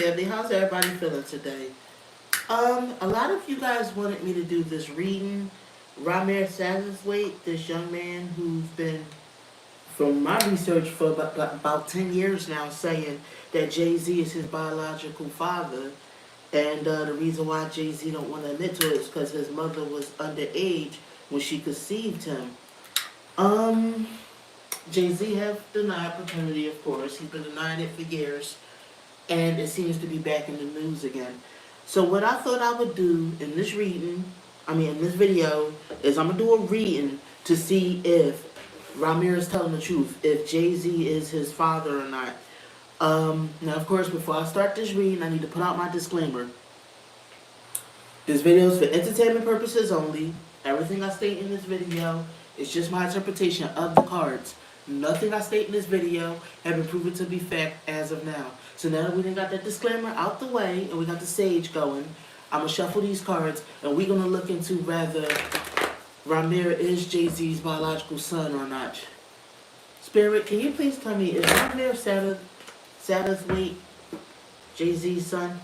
family. How's everybody feeling today? A lot of you guys wanted me to do this reading. Rymir Satterthwaite, this young man who's been, from my research for about 10 years now, saying that Jay-Z is his biological father. And the reason why Jay-Z don't want to admit to it is because his mother was underage when she conceived him. Um, Jay-Z have denied paternity, of course. He's been denying it for years. And it seems to be back in the news again. So what I thought I would do in this reading, in this video, is I'm going to do a reading to see if Rymir is telling the truth, if Jay-Z is his father or not. Now, of course, before I start this reading, I need to put out my disclaimer. This video is for entertainment purposes only. Everything I state in this video is just my interpretation of the cards. Nothing I state in this video have been proven to be fact as of now. So now that we done got that disclaimer out the way and we got the sage going, I'm going to shuffle these cards and we're going to look into whether Rymir is Jay-Z's biological son or not. Spirit, can you please tell me, is Rymir Satterthwaite Jay-Z's son?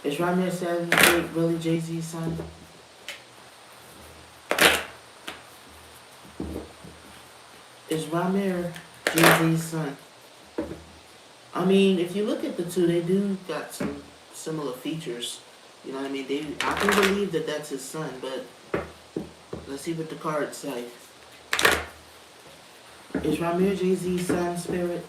Is Rymir Satterthwaite really Jay-Z's son? Is Rymir Jay-Z's son? If you look at the two, they do got some similar features. You know what I mean? I can believe that that's his son, but let's see what the cards say. Is Rymir Jay-Z's son, Spirit?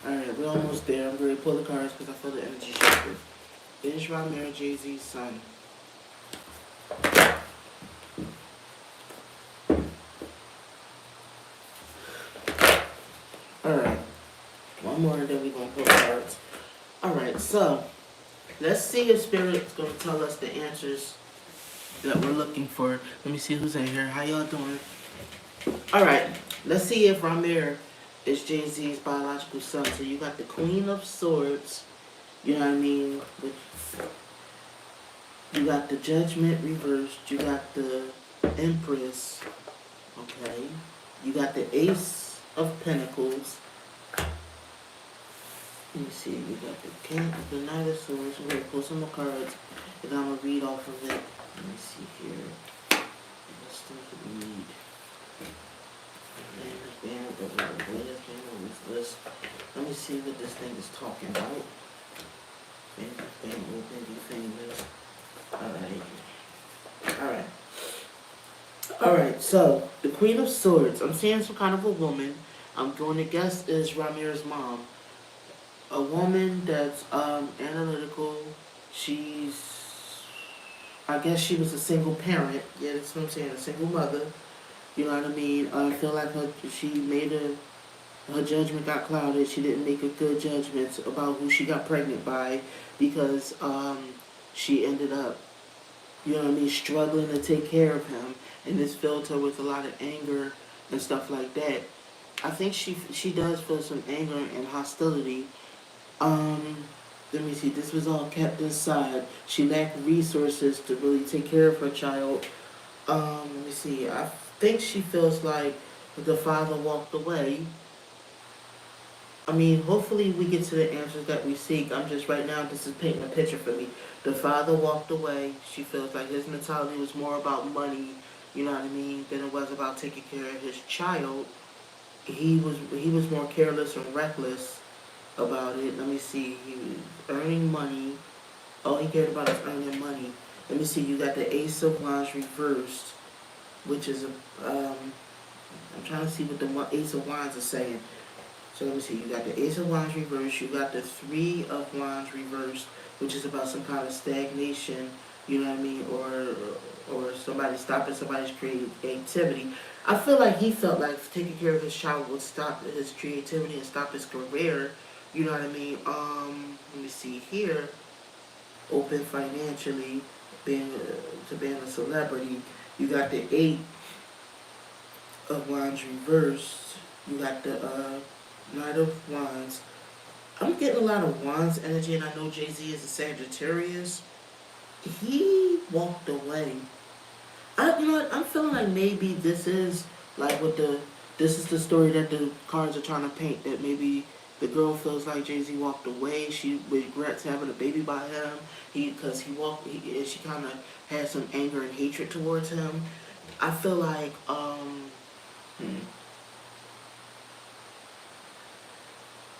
Alright, we're almost there. I'm going to pull the cards because I feel the energy shifting. Is Rymir Jay-Z's son? Alright. One more and then we're going to pull the cards. Alright, so let's see if Spirit's going to tell us the answers that we're looking for. Let me see who's in here. How y'all doing? Alright, let's see if Rymir is Jay-Z's biological son. So you got the Queen of Swords. You know what I mean? You got the Judgment reversed. You got the Empress. Okay. You got the Ace of Pentacles. Let me see. You got the King, the Knight of Swords. We're going to pull some more cards. And I'm going to read off of it. Let me see here. Let's start to read. Let me see what this thing is talking about. Alright, so the Queen of Swords. I'm seeing some kind of a woman. I'm going to guess is Rymir's mom. A woman that's analytical. I guess she was a single parent. Yeah, that's what I'm saying, a single mother. You know what I mean? I feel like her judgment got clouded. She didn't make a good judgment about who she got pregnant by because she ended up, you know what I mean, struggling to take care of him. And this filled her with a lot of anger and stuff like that. I think she does feel some anger and hostility. Let me see. This was all kept inside. She lacked resources to really take care of her child. Let me see. I think she feels like the father walked away. Hopefully we get to the answers that we seek. Right now, this is painting a picture for me. The father walked away. She feels like his mentality was more about money, you know what I mean, than it was about taking care of his child. He was more careless and reckless about it. Let me see. He was earning money. All he cared about is earning money. Let me see. You got the Ace of Wands reversed, which is I'm trying to see what the Ace of Wands is saying. So let me see. You got the Ace of Wands reversed. You got the Three of Wands reversed, which is about some kind of stagnation. You know what I mean, or somebody stopping somebody's creativity. I feel like he felt like taking care of his child would stop his creativity and stop his career. You know what I mean? Let me see here. Open financially, being a celebrity. You got the Eight of Wands reversed. You got the Knight of Wands. I'm getting a lot of Wands energy, and I know Jay-Z is a Sagittarius. He walked away. You know what? I'm feeling like maybe this is like with the This is the story that the cards are trying to paint. That maybe the girl feels like Jay-Z walked away. She regrets having a baby by him. Because he walked. And she kind of had some anger and hatred towards him. I feel like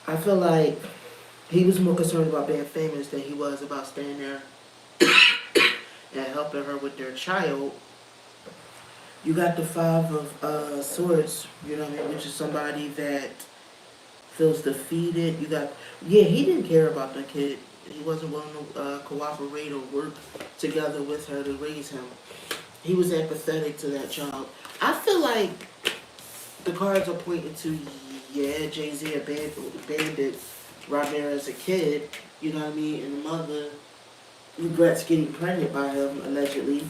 I feel like he was more concerned about being famous than he was about staying there and helping her with their child. You got the Five of Swords, you know what I mean, which is somebody that feels defeated. You got, yeah, he didn't care about the kid. He wasn't willing to cooperate or work together with her to raise him. He was apathetic to that child. I feel like the cards are pointing to, yeah, Jay-Z abandoned Rymir as a kid, you know what I mean, and the mother regrets getting pregnant by him, allegedly,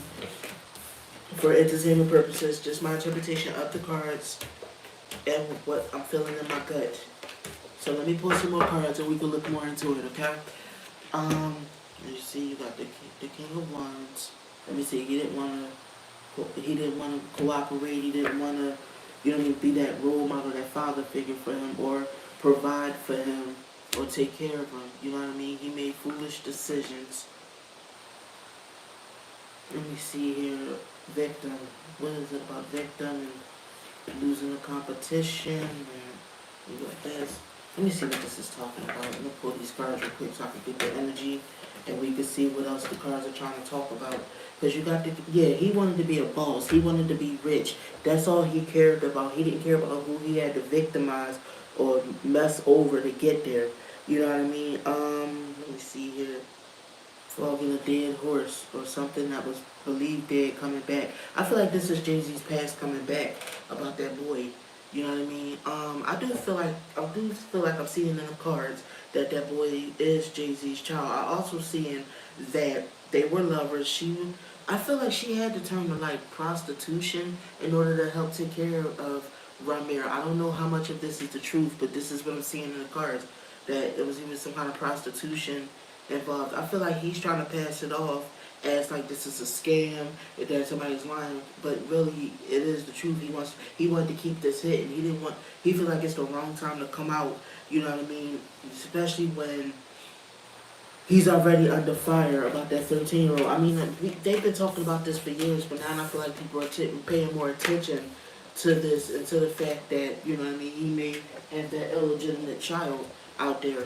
for entertainment purposes. Just my interpretation of the cards and what I'm feeling in my gut. So let me pull some more cards and we can look more into it, okay? You see, you got the King of Wands. Let me see, he didn't want to cooperate, he didn't want to, you know what I mean, be that role model, that father figure for him, or provide for him, or take care of him, you know what I mean? He made foolish decisions. Let me see here, victim. What is it about victim and losing the competition? And you got this. Let me see what this is talking about. Let me pull these cards real quick so I can get the energy and we can see what else the cards are trying to talk about. Because you got the, yeah, he wanted to be a boss. He wanted to be rich. That's all he cared about. He didn't care about who he had to victimize or mess over to get there. You know what I mean? Let me see here. Flogging a dead horse or something that was believed dead coming back. I feel like this is Jay-Z's past coming back about that boy. You know what I mean? I do feel like I'm seeing in the cards that that boy is Jay-Z's child. I also seeing that they were lovers. I feel like she had to turn to like prostitution in order to help take care of Rymir. I don't know how much of this is the truth, but this is what I'm seeing in the cards. That it was even some kind of prostitution involved. I feel like he's trying to pass it off as like this is a scam, that somebody's lying, but really it is the truth. He wanted to keep this hidden. He feel like it's the wrong time to come out, you know what I mean? Especially when he's already under fire about that 13-year-old. I mean, they've been talking about this for years, but now I feel like people are paying more attention to this and to the fact that, you know what I mean, he may have that illegitimate child out there.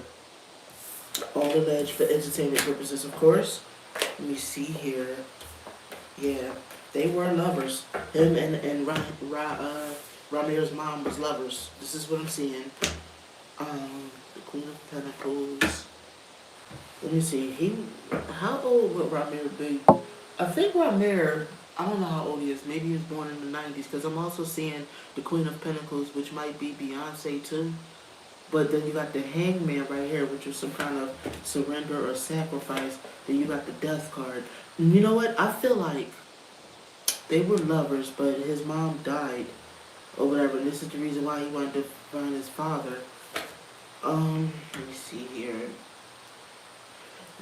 All alleged for entertainment purposes, of course. Let me see here. Yeah, they were lovers. Him and Rymir's mom was lovers. This is what I'm seeing. The Queen of Pentacles. Let me see. How old would Rymir be? I think Rymir, I don't know how old he is. Maybe he was born in the 90s. Because I'm also seeing the Queen of Pentacles, which might be Beyonce too. But then you got the Hangman right here, which is some kind of surrender or sacrifice. Then you got the Death card. And you know what? I feel like they were lovers, but his mom died or whatever. And this is the reason why he wanted to find his father. Let me see here.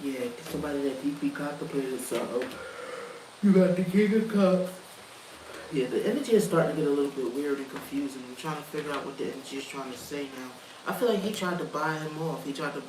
Yeah, somebody that deeply contemplated sorrow. You got the King of Cups. Yeah, the energy is starting to get a little bit weird and confusing. I'm trying to figure out what the energy is trying to say now. I feel like he tried to buy him off. He tried to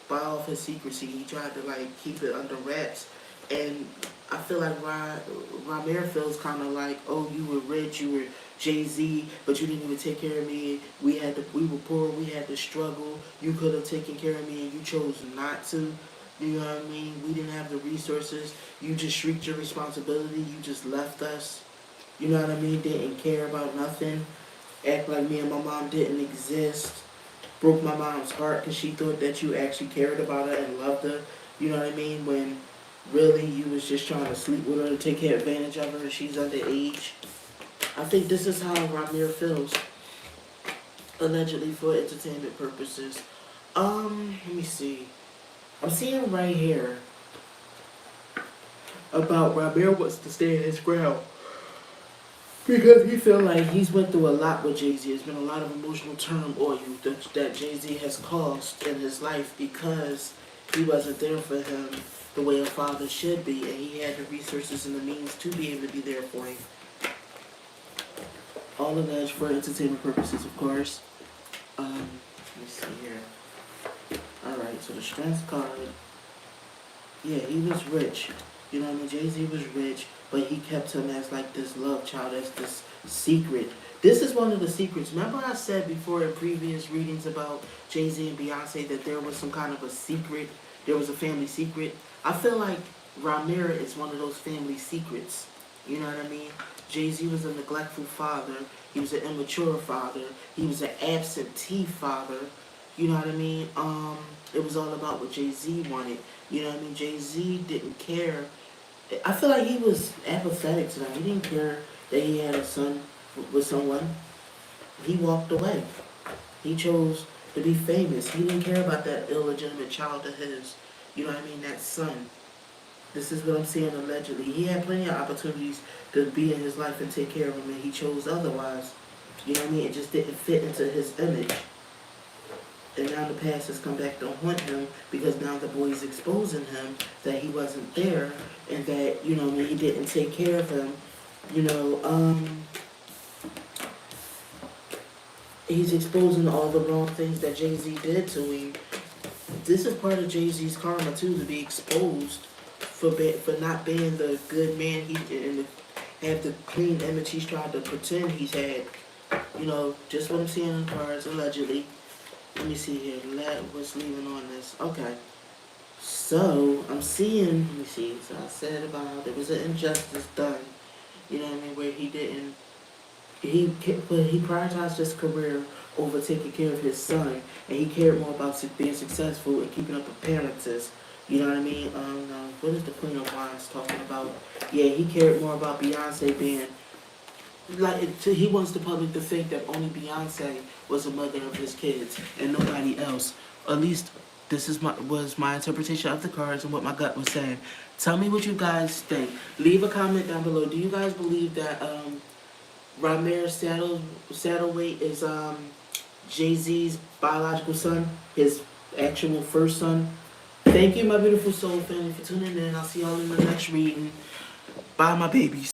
buy off his secrecy. He tried to like keep it under wraps. And I feel like Rymir feels kind of like, oh, you were rich, you were Jay-Z, but you didn't even take care of me. We were poor, we had to struggle. You could have taken care of me and you chose not to. You know what I mean? We didn't have the resources. You just shrieked your responsibility. You just left us. You know what I mean? Didn't care about nothing. Act like me and my mom didn't exist. Broke my mom's heart because she thought that you actually cared about her and loved her. You know what I mean? When really you was just trying to sleep with her and take advantage of her and she's underage. I think this is how Rymir feels. Allegedly for entertainment purposes. Let me see. I'm seeing right here about Rymir wants to stay in his ground. Because he feel like he's went through a lot with Jay-Z. There's been a lot of emotional turmoil that Jay-Z has caused in his life because he wasn't there for him the way a father should be, and he had the resources and the means to be able to be there for him. All alleged for entertainment purposes, of course. Let me see here. Alright, so the strength card. Yeah, he was rich. You know what I mean? Jay-Z was rich, but he kept him as like this love child, as this secret. This is one of the secrets. Remember I said before in previous readings about Jay-Z and Beyonce that there was some kind of a secret, there was a family secret? I feel like Rymir is one of those family secrets. You know what I mean? Jay-Z was a neglectful father. He was an immature father. He was an absentee father. You know what I mean? It was all about what Jay-Z wanted. You know what I mean? Jay-Z didn't care. I feel like he was apathetic to them. He didn't care that he had a son with someone. He walked away. He chose to be famous. He didn't care about that illegitimate child of his. You know what I mean? That son. This is what I'm saying allegedly. He had plenty of opportunities to be in his life and take care of him, and he chose otherwise. You know what I mean? It just didn't fit into his image. And now the past has come back to haunt him because now the boy's exposing him that he wasn't there and that, you know, he didn't take care of him. You know, he's exposing all the wrong things that Jay-Z did to him. This is part of Jay-Z's karma too, to be exposed for not being the good man he and to have the clean image he's tried to pretend he's had. You know, just what I'm seeing in cards, allegedly. Let me see here. What's leaving on this? Okay. So, I'm seeing, let me see. So, I said about there was an injustice done. You know what I mean? Where he didn't, he prioritized his career over taking care of his son. And he cared more about being successful and keeping up appearances. You know what I mean? What is the Queen of Wands talking about? Yeah, he cared more about Beyonce being he wants the public to think that only Beyonce was the mother of his kids and nobody else. At least this is was my interpretation of the cards and what my gut was saying. Tell me what you guys think. Leave a comment down below. Do you guys believe that Rymir Satterthwaite is Jay-Z's biological son, his actual first son? Thank you, my beautiful soul family, for tuning in. I'll see y'all in the next reading. Bye, my babies.